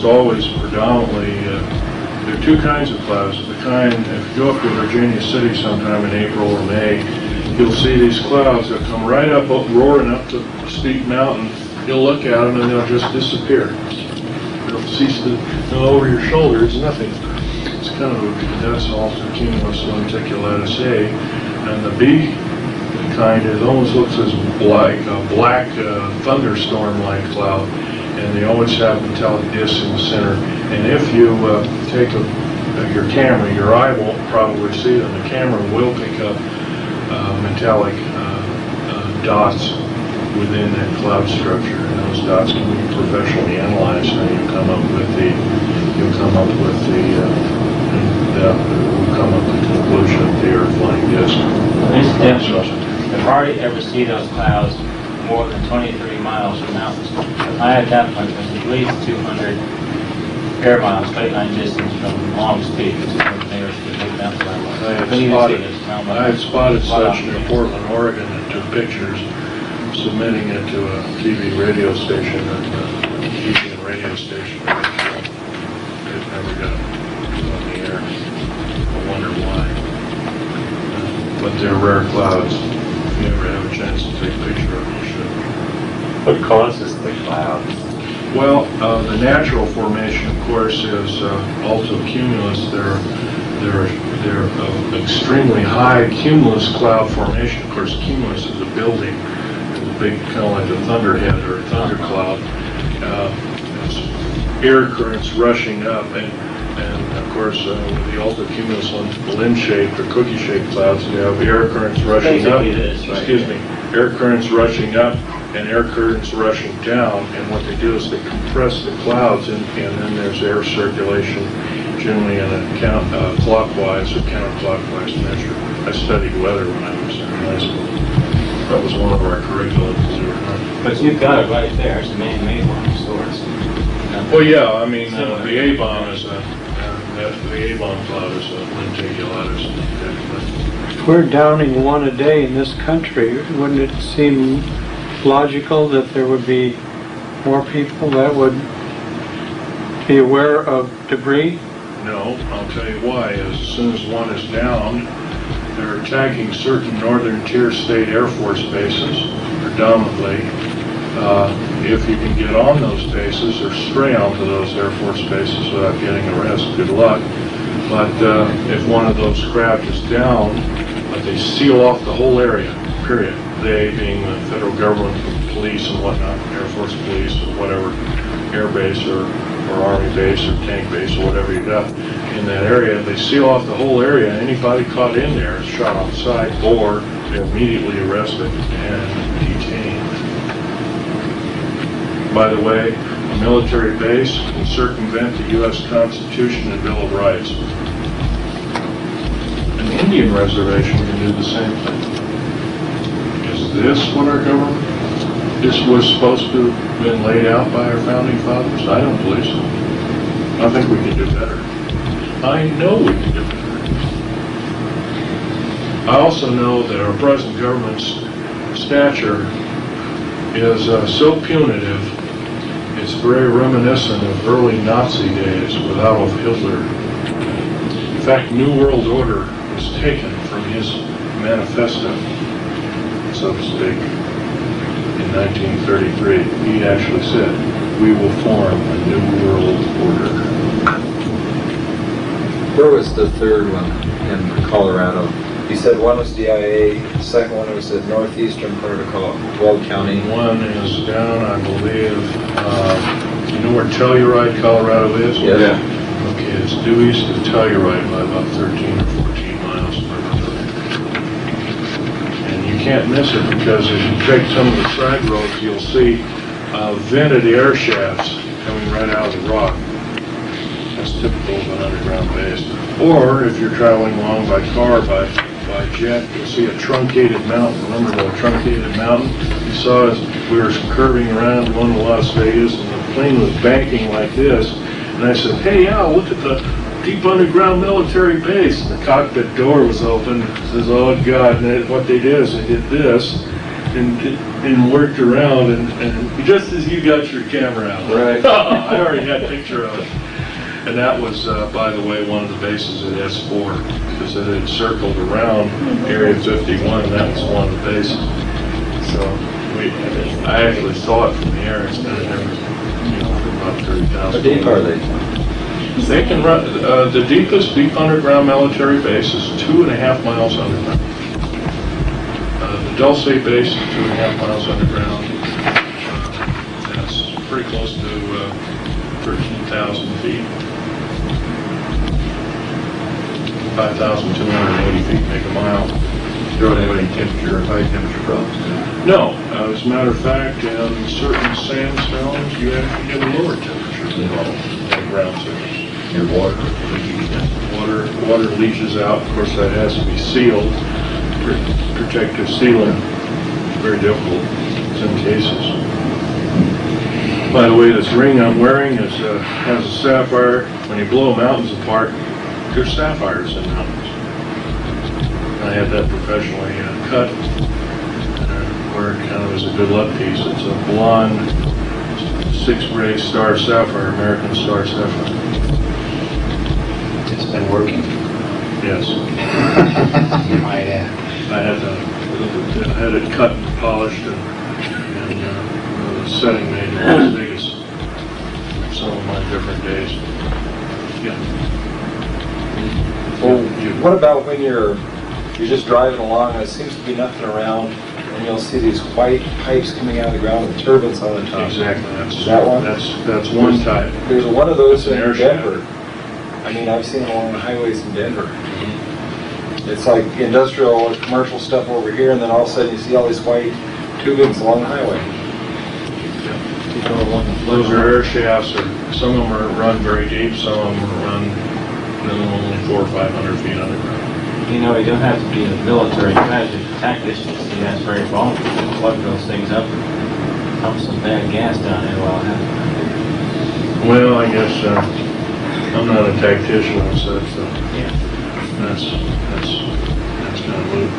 always predominantly, there are two kinds of clouds. The kind, if you go up to Virginia City sometime in April or May, you'll see these clouds that come right up, roaring up to a steep mountain. You'll look at them and they'll just disappear. They'll cease to go over your shoulder. It's nothing. It's kind of that's also cumulus lenticulatus A, and the B kind it almost looks as like a black thunderstorm-like cloud, and they always have metallic discs in the center. And if you take your camera, your eye won't probably see them. The camera will pick up metallic dots within that cloud structure, and those dots can be professionally analyzed, and you come up with the conclusion of the Earth flying disk. I've hardly ever see those clouds more than 20-30 miles from mountains. I at that point was at least 200 air miles, straight line distance from Long Peak to the big mountain I had spotted such near Portland, Oregon, and took pictures, submitting it to a TV radio station, TV and radio station. It never got on the air. I wonder why. But they're rare clouds. If you ever have a chance to take a picture of them, you should. What causes the clouds? Well, the natural formation, of course, is altocumulus. They're extremely high cumulus cloud formation. Of course, cumulus is a building. It's a big, kind of like a thunderhead or a thundercloud. Air currents rushing up, and of course, with the altocumulus lens-shaped or cookie-shaped clouds, you have air currents rushing up. Air currents rushing up and air currents rushing down, and what they do is they compress the clouds, and then there's air circulation, generally in a clockwise or counterclockwise measure. I studied weather when I was in high school. That was one of our curriculums. But you've got it right there. It's a man-made one of sorts. Well, yeah. I mean, the A-bomb is the A-bomb cloud is a lenticulatus. We're downing one a day in this country. Wouldn't it seem logical that there would be more people that would be aware of debris? No, I'll tell you why. As soon as one is downed, they're attacking certain northern tier state Air Force bases, predominantly. If you can get on those bases or stray onto those Air Force bases without getting arrested, good luck. But if one of those craft is down, they seal off the whole area, period. They being the federal government, police and whatnot, Air Force police or whatever, air base or army base or tank base or whatever you got in that area. They seal off the whole area. Anybody caught in there is shot on sight, or they're immediately arrested and detained. By the way, a military base can circumvent the U.S. Constitution and Bill of Rights. An Indian reservation can do the same thing. Is this what our government was supposed to have been laid out by our founding fathers? I don't believe so. I think we can do better. I know we can do better. I also know that our present government's stature is so punitive, it's very reminiscent of early Nazi days with Adolf Hitler. In fact, New World Order was taken from his manifesto, so to speak. In 1933, he actually said, "We will form a new world order." Where was the third one in Colorado? You said one was DIA, the second one was the northeastern part of Weld County. One is down, I believe, you know where Telluride, Colorado is? Yes. Yeah. Okay, it's due east of Telluride by about 13 or 14 miles. And you can't miss it because if you take some of the side roads, you'll see vented air shafts coming right out of the rock. That's typical of an underground base. Or if you're traveling along by car, by jet, you'll see a truncated mountain. Remember the truncated mountain? You saw as we were curving around going to Las Vegas, and the plane was banking like this. And I said, "Hey, Al, look at the deep underground military base." And the cockpit door was open. It says, "Oh, God." And what they did is they did this. and worked around, and just as you got your camera out, Right. I already had a picture of it. And that was, by the way, one of the bases at S4, because it had circled around Area 51, and that was one of the bases. So I actually saw it from the air. It's been there, for about 30,000. How deep are they? They can run, the deepest deep underground military base is 2.5 miles underground. The Dulce base is 2.5 miles underground. That's pretty close to 13,000 feet. 5,280 feet make a mile. You don't have any temperature, high temperature problems? No, as a matter of fact, in certain sandstones, you actually get a lower temperature than ground surface. And water? Water leaches out. Of course, that has to be sealed. Protective sealing. It's very difficult in some cases. By the way, this ring I'm wearing has a sapphire. When you blow mountains apart, there's sapphires in mountains. I had that professionally cut, where it kind of is a good luck piece. It's a blonde 6-ray star sapphire, American star sapphire. It's been working. Yes. You might have. I had it cut and polished and the setting made in Las Vegas. Some of my different days. Yeah. Well, what about when you're just driving along and there seems to be nothing around, and you'll see these white pipes coming out of the ground with turbines on the top? Exactly. Is that one? That's one type. There's one of those It's an in air shaft. Denver. I mean, I've seen it along the highways in Denver. It's like industrial or commercial stuff over here, and then all of a sudden you see all these white tubings along the highway. Those are air shafts, or some of them are run very deep, some of them are run only 400 or 500 feet underground. You know, you don't have to be a military tactician to see that's very vulnerable. You plug those things up and pump some bad gas down there while it happens. Well, I guess I'm not a tactician and such, so Yeah. that's kind of moot.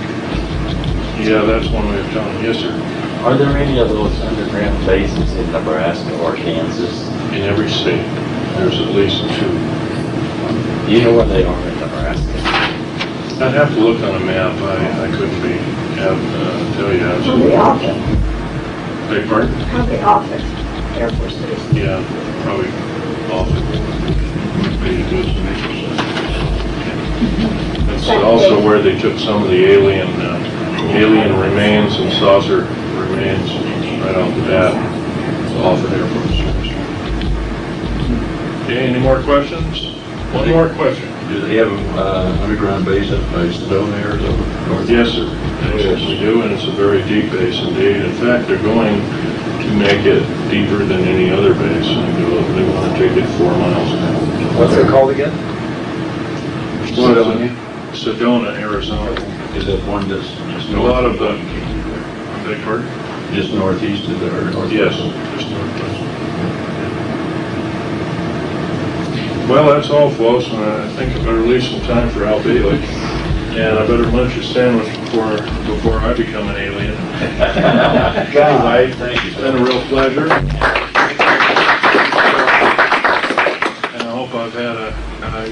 Yeah, that's one way of telling. Yes, sir. Are there any of those underground bases in Nebraska or Kansas? In every state, there's at least 2. You know where they are in Nebraska? I'd have to look on a map. I couldn't tell you. On the office, Beg pardon? on the office, Air Force Base. Yeah, probably off It's also where they took some of the alien remains and saucer remains right off the bat off of Air Force Base. Okay, any more questions? One more question. Do they have underground base up by Sedona, Arizona? Yes, sir. Yes, we do, and it's a very deep base indeed. In fact, they're going to make it deeper than any other base. They want to take it 4 miles now. What's it called again? Sedona, Arizona. Is it one that's just A lot of the, beg pardon? just northeast of there? Yes, just northwest. Well, that's all, folks. I think I better leave some time for Al Bailey. And I better munch a sandwich before I become an alien. Anyway, it's been a real pleasure. And I hope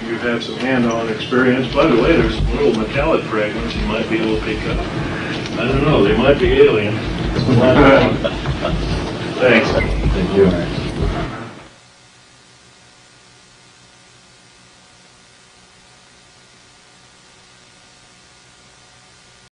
you've had some hand-on experience. By the way, there's little metallic fragments you might be able to pick up. I don't know, they might be alien. Thanks. Thank you.